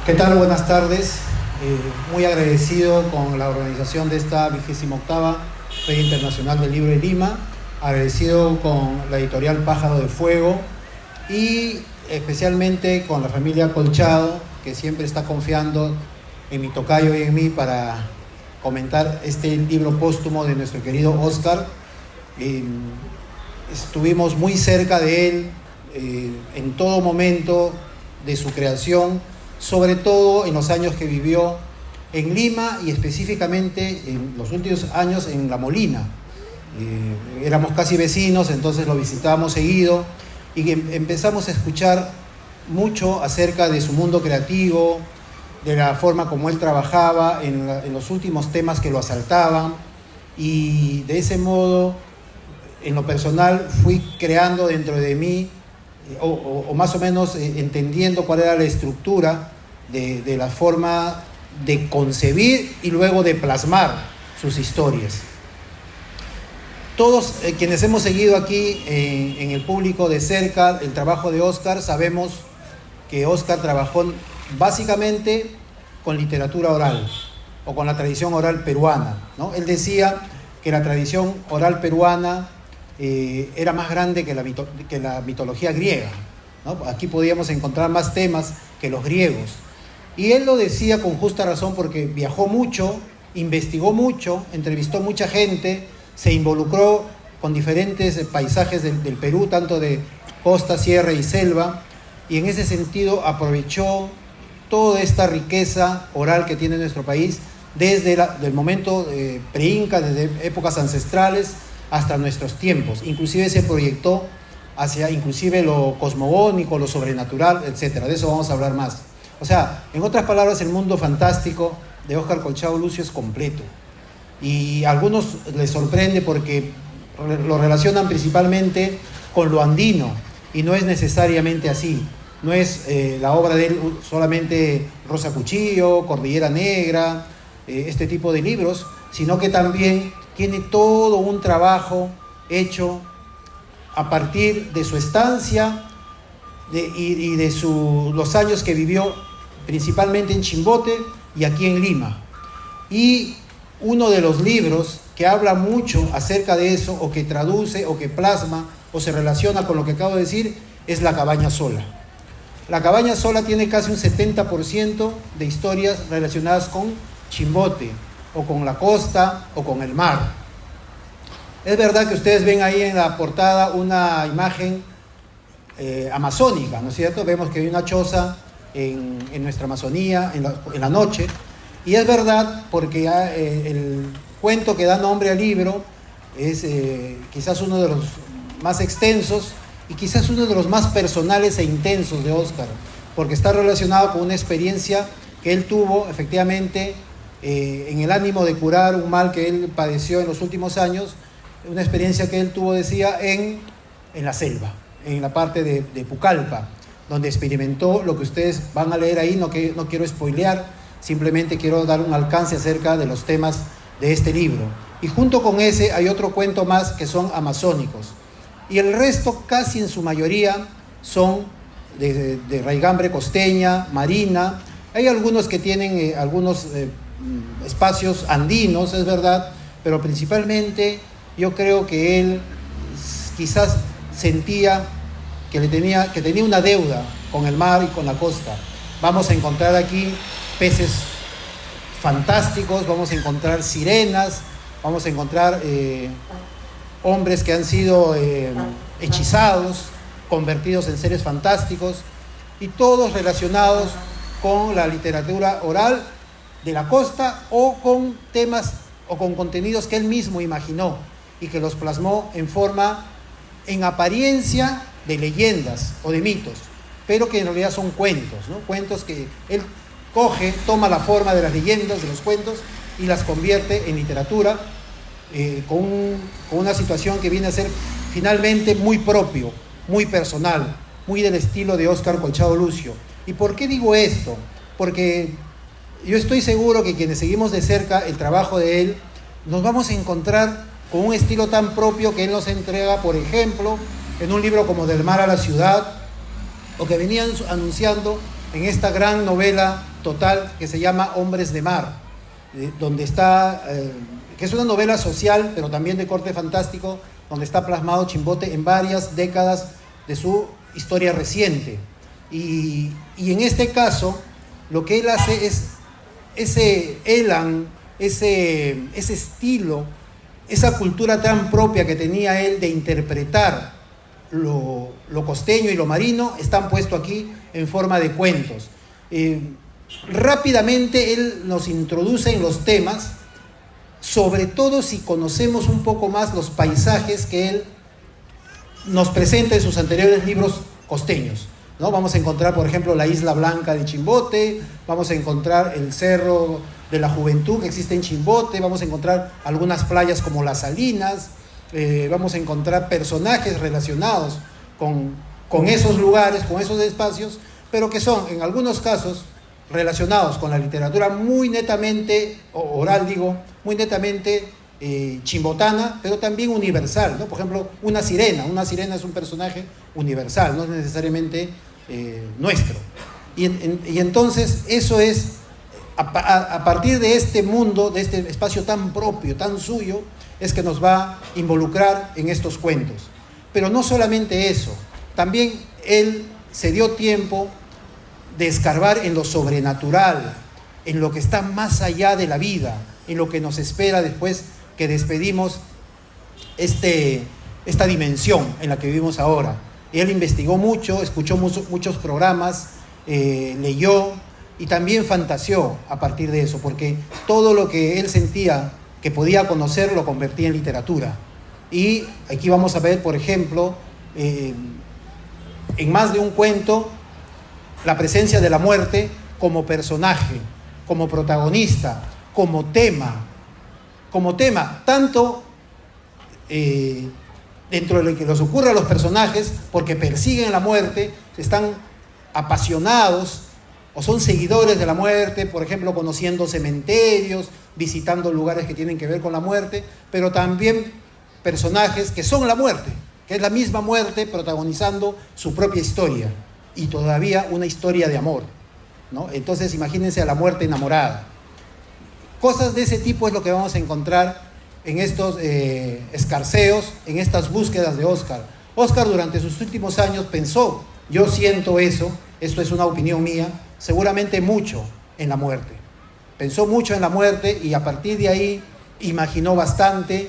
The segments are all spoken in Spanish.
¿Qué tal? Buenas tardes. Muy agradecido con la organización de esta 28ª Feria Internacional del Libro de Lima, agradecido con la editorial Pájaro de Fuego y especialmente con la familia Colchado, que siempre está confiando en mi tocayo y en mí para comentar este libro póstumo de nuestro querido Óscar. Estuvimos muy cerca de él en todo momento de su creación, sobre todo en los años que vivió en Lima y específicamente en los últimos años en La Molina. Éramos casi vecinos, entonces lo visitábamos seguido y empezamos a escuchar mucho acerca de su mundo creativo, de la forma como él trabajaba en los últimos temas que lo asaltaban, y de ese modo, en lo personal, fui creando dentro de mí o más o menos entendiendo cuál era la estructura de la forma de concebir y luego de plasmar sus historias. Todos quienes hemos seguido aquí en el público de cerca el trabajo de Óscar, sabemos que Óscar trabajó básicamente con literatura oral o con la tradición oral peruana, ¿no? Él decía que la tradición oral peruana era más grande que la mitología griega, ¿no? Aquí podíamos encontrar más temas que los griegos. Y él lo decía con justa razón porque viajó mucho, investigó mucho, entrevistó mucha gente, se involucró con diferentes paisajes del Perú, tanto de costa, sierra y selva, y en ese sentido aprovechó toda esta riqueza oral que tiene nuestro país desde el momento pre-inca, desde épocas ancestrales hasta nuestros tiempos. Inclusive se proyectó hacia inclusive lo cosmogónico, lo sobrenatural, etc. De eso vamos a hablar más. O sea, en otras palabras, el mundo fantástico de Óscar Colchado Lucio es completo. Y a algunos les sorprende porque lo relacionan principalmente con lo andino, y no es necesariamente así. No es la obra de él solamente Rosa Cuchillo, Cordillera Negra, este tipo de libros, sino que también tiene todo un trabajo hecho a partir de su estancia y de los años que vivió principalmente en Chimbote y aquí en Lima. Y uno de los libros que habla mucho acerca de eso, o que traduce, o que plasma, o se relaciona con lo que acabo de decir, es La Cabaña Sola. La Cabaña Sola tiene casi un 70% de historias relacionadas con Chimbote, o con la costa, o con el mar. Es verdad que ustedes ven ahí en la portada una imagen amazónica, ¿no es cierto? Vemos que hay una choza en nuestra Amazonía en la noche, y es verdad porque el cuento que da nombre al libro es quizás uno de los más extensos y quizás uno de los más personales e intensos de Óscar, porque está relacionado con una experiencia que él tuvo efectivamente en el ánimo de curar un mal que él padeció en los últimos años, una experiencia que él tuvo, decía, en la selva, en la parte de Pucallpa, donde experimentó lo que ustedes van a leer ahí. No quiero spoilear, simplemente quiero dar un alcance acerca de los temas de este libro. Y junto con ese hay otro cuento más que son amazónicos. Y el resto, casi en su mayoría, son de raigambre costeña, marina. Hay algunos que tienen algunos espacios andinos, es verdad, pero principalmente yo creo que él quizás sentía que tenía una deuda con el mar y con la costa. Vamos a encontrar aquí peces fantásticos, vamos a encontrar sirenas, vamos a encontrar hombres que han sido hechizados, convertidos en seres fantásticos, y todos relacionados con la literatura oral de la costa, o con temas o con contenidos que él mismo imaginó y que los plasmó en apariencia de leyendas o de mitos, pero que en realidad son cuentos, ¿no? Cuentos que él toma la forma de las leyendas, de los cuentos, y las convierte en literatura, con una situación que viene a ser finalmente muy propio, muy personal, muy del estilo de Óscar Colchado Lucio. ¿Y por qué digo esto? Porque yo estoy seguro que quienes seguimos de cerca el trabajo de él, nos vamos a encontrar con un estilo tan propio que él nos entrega, por ejemplo, en un libro como Del mar a la ciudad, o que venían anunciando en esta gran novela total que se llama Hombres de Mar, donde está, que es una novela social, pero también de corte fantástico, donde está plasmado Chimbote en varias décadas de su historia reciente. Y en este caso, lo que él hace es ese elan, ese estilo, esa cultura tan propia que tenía él de interpretar lo costeño y lo marino, están puestos aquí en forma de cuentos. Rápidamente él nos introduce en los temas, sobre todo si conocemos un poco más los paisajes que él nos presenta en sus anteriores libros costeños, ¿no? Vamos a encontrar, por ejemplo, la Isla Blanca de Chimbote, vamos a encontrar el Cerro de la Juventud que existe en Chimbote, vamos a encontrar algunas playas como Las Salinas, vamos a encontrar personajes relacionados con esos lugares, con esos espacios, pero que son, en algunos casos, relacionados con la literatura muy netamente, oral digo, muy netamente chimbotana, pero también universal, ¿no? Por ejemplo, una sirena es un personaje universal, no es necesariamente nuestro. Y entonces eso es, a partir de este mundo, de este espacio tan propio, tan suyo, es que nos va a involucrar en estos cuentos. Pero no solamente eso, también él se dio tiempo de escarbar en lo sobrenatural, en lo que está más allá de la vida, en lo que nos espera después que despedimos esta dimensión en la que vivimos ahora. Él investigó mucho, escuchó muchos programas, leyó y también fantaseó a partir de eso, porque todo lo que él sentía que podía conocer lo convertía en literatura. Y aquí vamos a ver, por ejemplo, en más de un cuento, la presencia de la muerte como personaje, como protagonista, como tema, tanto dentro de lo que les ocurre a los personajes, porque persiguen la muerte, están apasionados o son seguidores de la muerte, por ejemplo, conociendo cementerios, visitando lugares que tienen que ver con la muerte, pero también personajes que son la muerte, que es la misma muerte protagonizando su propia historia, y todavía una historia de amor, ¿no? Entonces imagínense a la muerte enamorada. Cosas de ese tipo es lo que vamos a encontrar en estos escarceos, en estas búsquedas de Óscar. Óscar durante sus últimos años pensó, yo siento eso, esto es una opinión mía, seguramente mucho en la muerte. Pensó mucho en la muerte y a partir de ahí imaginó bastante,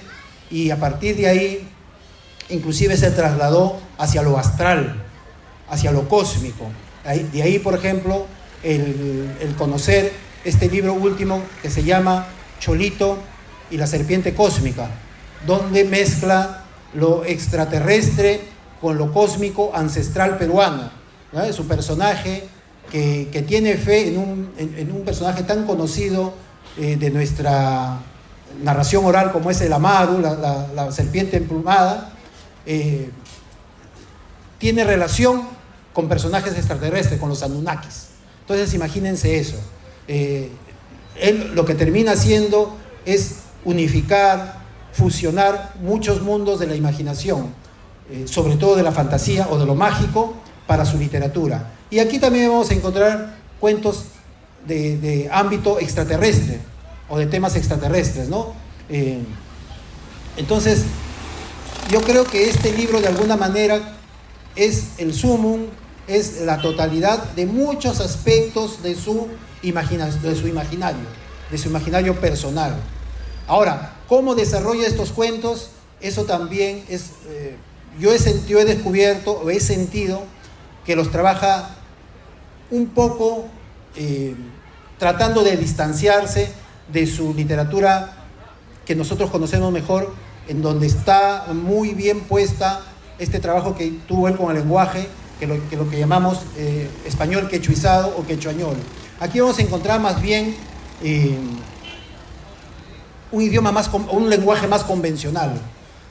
y a partir de ahí inclusive se trasladó hacia lo astral, hacia lo cósmico. De ahí, por ejemplo, el conocer este libro último que se llama Cholito y la serpiente cósmica, donde mezcla lo extraterrestre con lo cósmico ancestral peruano, ¿no? Es un personaje que tiene fe en un personaje tan conocido de nuestra narración oral como es el Amaru, la serpiente emplumada. Tiene relación con personajes extraterrestres, con los Anunnakis. Entonces imagínense eso. Él lo que termina haciendo es unificar, fusionar muchos mundos de la imaginación, sobre todo de la fantasía o de lo mágico, para su literatura. Y aquí también vamos a encontrar cuentos de ámbito extraterrestre o de temas extraterrestres, ¿no? Entonces, yo creo que este libro de alguna manera es el sumum, es la totalidad de muchos aspectos de su imaginario personal. Ahora, ¿cómo desarrolla estos cuentos? Eso también es, yo he descubierto o he sentido que los trabaja un poco tratando de distanciarse de su literatura que nosotros conocemos mejor, en donde está muy bien puesta este trabajo que tuvo él con el lenguaje, que lo que llamamos español quechuizado o quechuañol. Aquí vamos a encontrar más bien un lenguaje más convencional,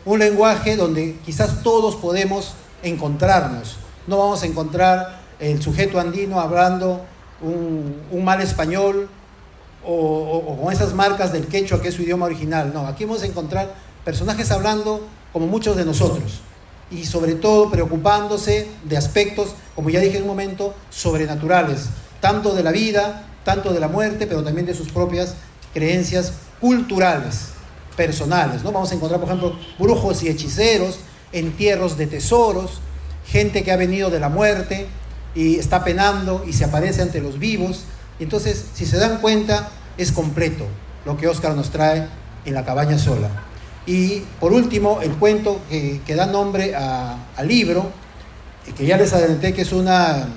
un lenguaje donde quizás todos podemos encontrarnos. No vamos a encontrar el sujeto andino hablando un mal español o con esas marcas del quechua que es su idioma original. No, aquí vamos a encontrar personajes hablando como muchos de nosotros, y sobre todo preocupándose de aspectos, como ya dije en un momento, sobrenaturales, tanto de la vida tanto de la muerte, pero también de sus propias creencias culturales, personales, ¿no? Vamos a encontrar, por ejemplo, brujos y hechiceros, entierros de tesoros, gente que ha venido de la muerte y está penando y se aparece ante los vivos. Entonces, si se dan cuenta, es completo lo que Óscar nos trae en La cabaña sola. Y por último, el cuento que da nombre al libro, que ya les adelanté que es una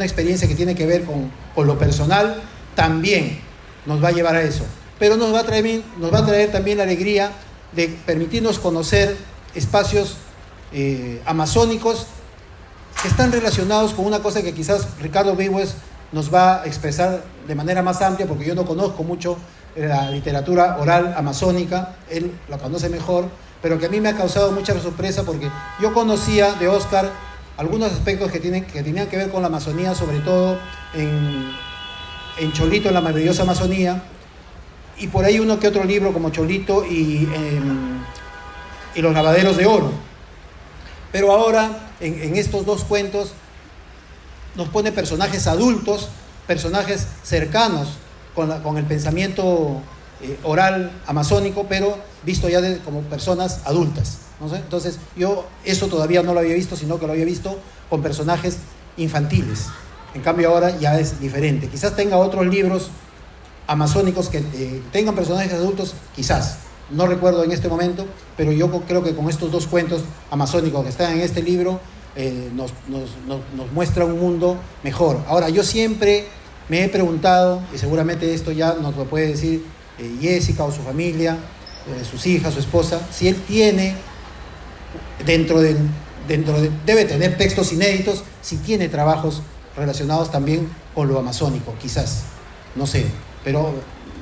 experiencia que tiene que ver con lo personal, también nos va a llevar a eso. Pero nos va a traer también la alegría de permitirnos conocer espacios amazónicos que están relacionados con una cosa que quizás Ricardo Vives nos va a expresar de manera más amplia, porque yo no conozco mucho la literatura oral amazónica, él la conoce mejor, pero que a mí me ha causado mucha sorpresa porque yo conocía de Óscar algunos aspectos que tenían que ver con la Amazonía, sobre todo en Cholito, en la maravillosa Amazonía, y por ahí uno que otro libro como Cholito y los lavaderos de oro. Pero ahora, en estos dos cuentos, nos pone personajes adultos, personajes cercanos con el pensamiento oral amazónico, pero visto ya como personas adultas, ¿no sé? Entonces, yo eso todavía no lo había visto, sino que lo había visto con personajes infantiles. En cambio, ahora ya es diferente. Quizás tenga otros libros amazónicos que tengan personajes adultos, quizás. No recuerdo en este momento, pero yo creo que con estos dos cuentos amazónicos que están en este libro, nos muestra un mundo mejor. Ahora, yo siempre me he preguntado, y seguramente esto ya nos lo puede decir Jessica o su familia, sus hijas, su esposa, si él tiene debe tener textos inéditos, si tiene trabajos relacionados también con lo amazónico, quizás, no sé, pero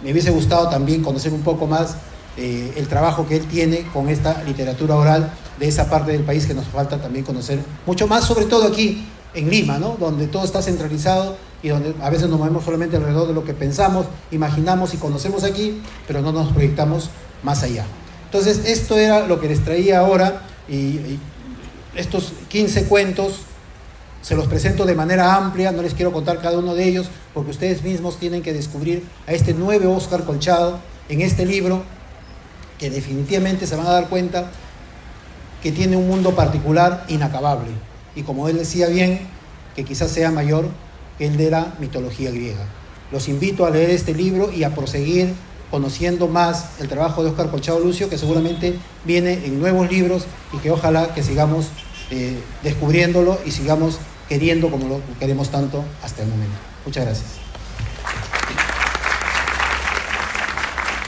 me hubiese gustado también conocer un poco más el trabajo que él tiene con esta literatura oral de esa parte del país que nos falta también conocer mucho más, sobre todo aquí en Lima, ¿no? Donde todo está centralizado y donde a veces nos movemos solamente alrededor de lo que pensamos, imaginamos y conocemos aquí, pero no nos proyectamos más allá. Entonces, esto era lo que les traía ahora, y estos 15 cuentos se los presento de manera amplia, no les quiero contar cada uno de ellos, porque ustedes mismos tienen que descubrir a este nuevo Óscar Colchado en este libro, que definitivamente se van a dar cuenta que tiene un mundo particular inacabable, y como él decía bien, que quizás sea mayor que el de la mitología griega. Los invito a leer este libro y a proseguir conociendo más el trabajo de Óscar Colchado Lucio, que seguramente viene en nuevos libros y que ojalá que sigamos descubriéndolo y sigamos queriendo como lo queremos tanto hasta el momento. Muchas gracias.